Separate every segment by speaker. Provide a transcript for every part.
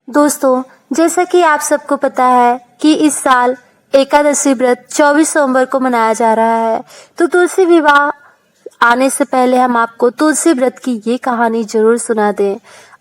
Speaker 1: दोस्तों, जैसा कि आप सबको पता है कि इस साल एकादशी व्रत 24 नवंबर को मनाया जा रहा है। तो तुलसी विवाह आने से पहले हम आपको तुलसी व्रत की ये कहानी जरूर सुना दें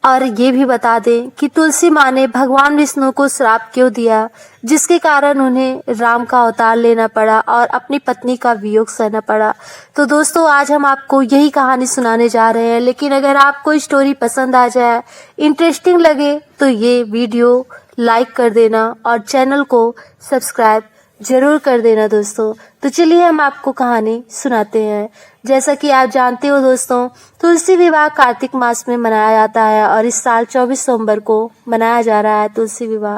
Speaker 1: और ये भी बता दें कि तुलसी माँ ने भगवान विष्णु को श्राप क्यों दिया, जिसके कारण उन्हें राम का अवतार लेना पड़ा और अपनी पत्नी का वियोग सहना पड़ा। तो दोस्तों, आज हम आपको यही कहानी सुनाने जा रहे हैं। लेकिन अगर आपको स्टोरी पसंद आ जाए, इंटरेस्टिंग लगे, तो ये वीडियो लाइक कर देना और चैनल को सब्सक्राइब जरूर कर देना दोस्तों। तो चलिए हम आपको कहानी सुनाते हैं। जैसा कि आप जानते हो दोस्तों, तुलसी विवाह कार्तिक मास में मनाया जाता है और इस साल 24 नवंबर को मनाया जा रहा है तुलसी विवाह।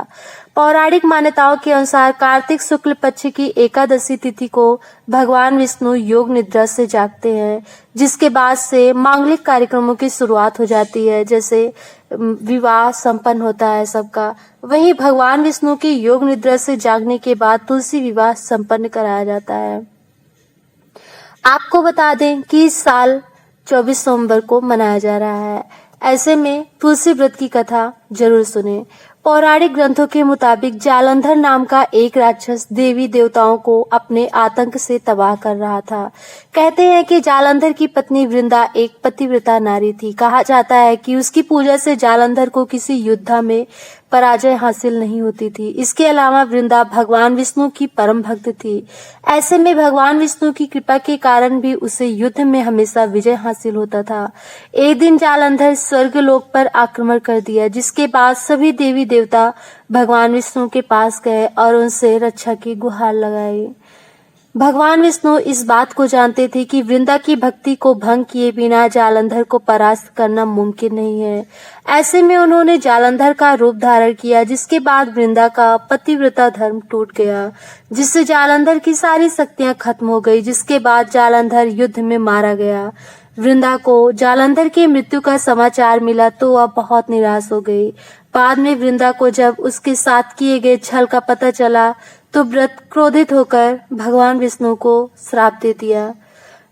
Speaker 1: पौराणिक मान्यताओं के अनुसार कार्तिक शुक्ल पक्ष की एकादशी तिथि को भगवान विष्णु योग निद्रा से जागते हैं, जिसके बाद से मांगलिक कार्यक्रमों की शुरुआत हो जाती है, जैसे विवाह संपन्न होता है सबका। वहीं भगवान विष्णु की योग निद्रा से जागने के बाद तुलसी विवाह संपन्न कराया जाता है। आपको बता दें कि इस साल 24 नवंबर को मनाया जा रहा है। ऐसे में तुलसी व्रत की कथा जरूर सुने। पौराणिक ग्रंथों के मुताबिक जालंधर नाम का एक राक्षस देवी देवताओं को अपने आतंक से तबाह कर रहा था। कहते हैं कि जालंधर की पत्नी वृंदा एक पतिव्रता नारी थी। कहा जाता है कि उसकी पूजा से जालंधर को किसी युद्ध में पराजय हासिल नहीं होती थी। इसके अलावा वृंदा भगवान विष्णु की परम भक्त थी। ऐसे में भगवान विष्णु की कृपा के कारण भी उसे युद्ध में हमेशा विजय हासिल होता था। एक दिन जालंधर स्वर्गलोक पर आक्रमण कर दिया, जिसके बाद सभी देवी देवता भगवान विष्णु के पास गए और उनसे रक्षा की गुहार लगाई। भगवान विष्णु इस बात को जानते थे कि वृंदा की भक्ति को भंग किए बिना जालंधर को परास्त करना मुमकिन नहीं है। ऐसे में उन्होंने जालंधर का रूप धारण किया, जिसके बाद वृंदा का पतिव्रता धर्म टूट गया, जिससे जालंधर की सारी शक्तियां खत्म हो गई। जिसके बाद जालंधर युद्ध में मारा गया। वृंदा को जालंधर की मृत्यु का समाचार मिला तो वह बहुत निराश हो गई। बाद में वृंदा को जब उसके साथ किए गए छल का पता चला तो व्रत क्रोधित होकर भगवान विष्णु को श्राप दे दिया।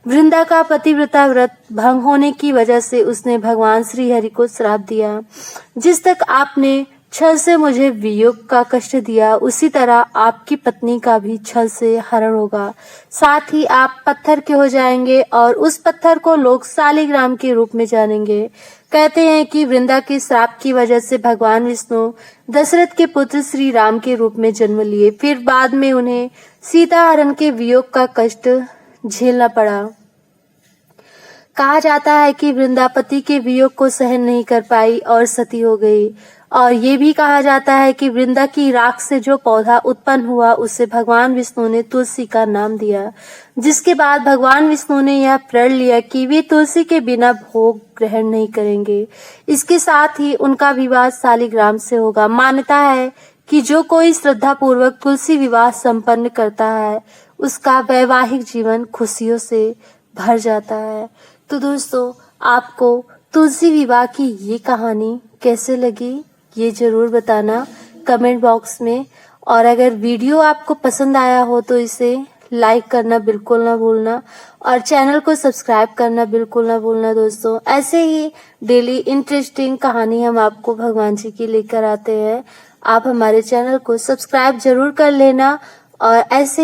Speaker 1: वृंदा का पतिव्रता व्रत भंग होने की वजह से उसने भगवान श्री हरि को श्राप दिया, जिस तक आपने छल से मुझे वियोग का कष्ट दिया, उसी तरह आपकी पत्नी का भी छल से हरण होगा। साथ ही आप पत्थर के हो जाएंगे और उस पत्थर को लोग शालिग्राम के रूप में जानेंगे। कहते हैं कि वृंदा के श्राप की वजह से भगवान विष्णु दशरथ के पुत्र श्री राम के रूप में जन्म लिए। फिर बाद में उन्हें सीता हरण के वियोग का कष्ट झेलना पड़ा। कहा जाता है कि वृंदा पति के वियोग को सहन नहीं कर पाई और सती हो गई। और ये भी कहा जाता है कि वृंदा की राख से जो पौधा उत्पन्न हुआ उसे भगवान विष्णु ने तुलसी का नाम दिया, जिसके बाद भगवान विष्णु ने यह प्रण लिया कि वे तुलसी के बिना भोग ग्रहण नहीं करेंगे। इसके साथ ही उनका विवाह शालिग्राम से होगा। मान्यता है कि जो कोई श्रद्धा पूर्वक तुलसी विवाह संपन्न करता है, उसका वैवाहिक जीवन खुशियों से भर जाता है। तो दोस्तों, आपको तुलसी विवाह की ये कहानी कैसे लगी, ये जरूर बताना कमेंट बॉक्स में। और अगर वीडियो आपको पसंद आया हो तो इसे लाइक करना बिल्कुल ना भूलना और चैनल को सब्सक्राइब करना बिल्कुल ना भूलना दोस्तों। ऐसे ही डेली इंटरेस्टिंग कहानी हम आपको भगवान जी की लेकर आते हैं। आप हमारे चैनल को सब्सक्राइब जरूर कर लेना और ऐसे